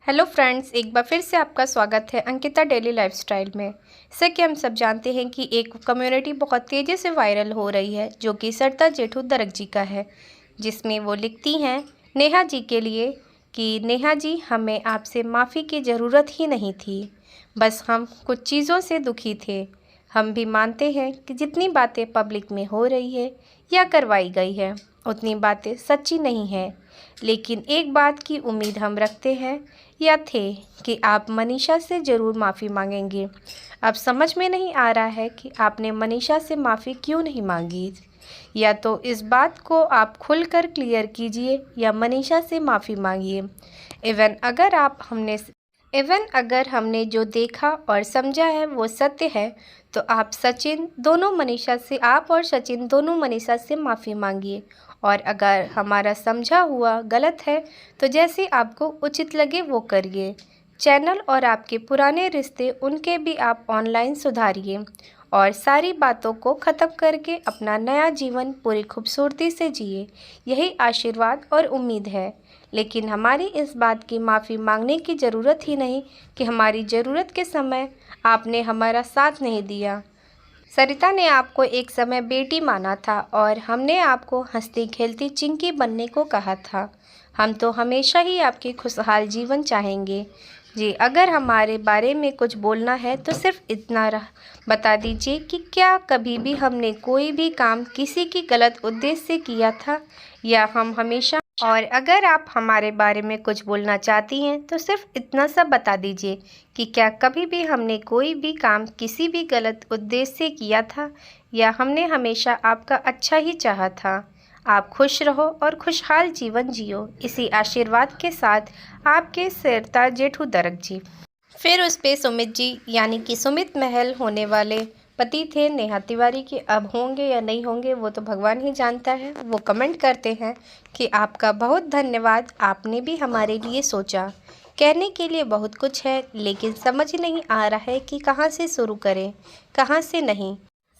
Hello friends, एक बार फिर से आपका स्वागत है अंकिता डेली लाइफस्टाइल में। जैसे कि हम सब जानते हैं कि एक कम्युनिटी बहुत तेज़ी से वायरल हो रही है जो कि सरिता जेठू दरक जी का है, जिसमें वो लिखती हैं नेहा जी के लिए कि नेहा जी, हमें आपसे माफ़ी की ज़रूरत ही नहीं थी, बस हम कुछ चीज़ों से दुखी थे। हम भी मानते हैं कि जितनी बातें पब्लिक में हो रही है या करवाई गई है उतनी बातें सच्ची नहीं हैं, लेकिन एक बात की उम्मीद हम रखते हैं या थे कि आप मनीषा से ज़रूर माफ़ी मांगेंगे। अब समझ में नहीं आ रहा है कि आपने मनीषा से माफ़ी क्यों नहीं मांगी। या तो इस बात को आप खुलकर क्लियर कीजिए या मनीषा से माफ़ी मांगिए। इवन अगर हमने जो देखा और समझा है वो सत्य है, तो आप और सचिन दोनों मनीषा से माफ़ी मांगिए। और अगर हमारा समझा हुआ गलत है तो जैसे आपको उचित लगे वो करिए। चैनल और आपके पुराने रिश्ते उनके भी आप ऑनलाइन सुधारिए और सारी बातों को ख़त्म करके अपना नया जीवन पूरी खूबसूरती से जिए। यही आशीर्वाद और उम्मीद है। लेकिन हमारी इस बात की माफ़ी मांगने की ज़रूरत ही नहीं कि हमारी ज़रूरत के समय आपने हमारा साथ नहीं दिया। सरिता ने आपको एक समय बेटी माना था और हमने आपको हंसती खेलती चिंकी बनने को कहा था। हम तो हमेशा ही आपकी खुशहाल जीवन चाहेंगे जी। अगर हमारे बारे में कुछ बोलना है तो सिर्फ इतना बता दीजिए कि क्या कभी भी हमने कोई भी काम किसी की गलत उद्देश्य से किया था या हम हमेशा। और अगर आप हमारे बारे में कुछ बोलना चाहती हैं तो सिर्फ इतना सा बता दीजिए कि क्या कभी भी हमने कोई भी काम किसी भी गलत उद्देश्य से किया था या हमने हमेशा आपका अच्छा ही चाहा था। आप खुश रहो और खुशहाल जीवन जियो, इसी आशीर्वाद के साथ आपके सरिता जेठू दरक जी। फिर उस पे सुमित जी यानी कि सुमित महल होने वाले पति थे नेहा तिवारी के, अब होंगे या नहीं होंगे वो तो भगवान ही जानता है। वो कमेंट करते हैं कि आपका बहुत धन्यवाद, आपने भी हमारे लिए सोचा। कहने के लिए बहुत कुछ है लेकिन समझ नहीं आ रहा है कि कहाँ से शुरू करें कहाँ से नहीं।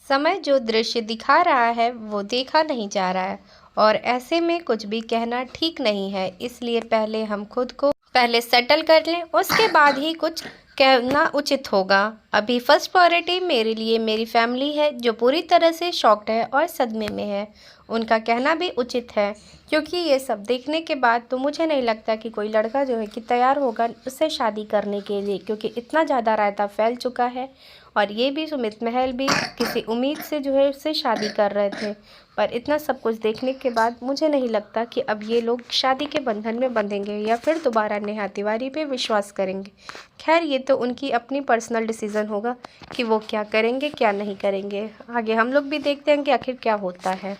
समय जो दृश्य दिखा रहा है वो देखा नहीं जा रहा है और ऐसे में कुछ भी कहना ठीक नहीं है। इसलिए पहले हम खुद को सेटल कर लें, उसके बाद ही कुछ कहना उचित होगा। अभी फर्स्ट प्रायोरिटी मेरे लिए मेरी फैमिली है जो पूरी तरह से शॉक्ड है और सदमे में है। उनका कहना भी उचित है क्योंकि ये सब देखने के बाद तो मुझे नहीं लगता कि कोई लड़का जो है कि तैयार होगा उससे शादी करने के लिए, क्योंकि इतना ज़्यादा रायता फैल चुका है। और ये भी सुमित महल भी किसी उम्मीद से जो है उससे शादी कर रहे थे, पर इतना सब कुछ देखने के बाद मुझे नहीं लगता कि अब ये लोग शादी के बंधन में बंधेंगे या फिर दोबारा नेहा तिवारी पे विश्वास करेंगे। खैर, ये तो उनकी अपनी पर्सनल डिसीज़न होगा कि वो क्या करेंगे क्या नहीं करेंगे। आगे हम लोग भी देखते हैं कि आखिर क्या होता है।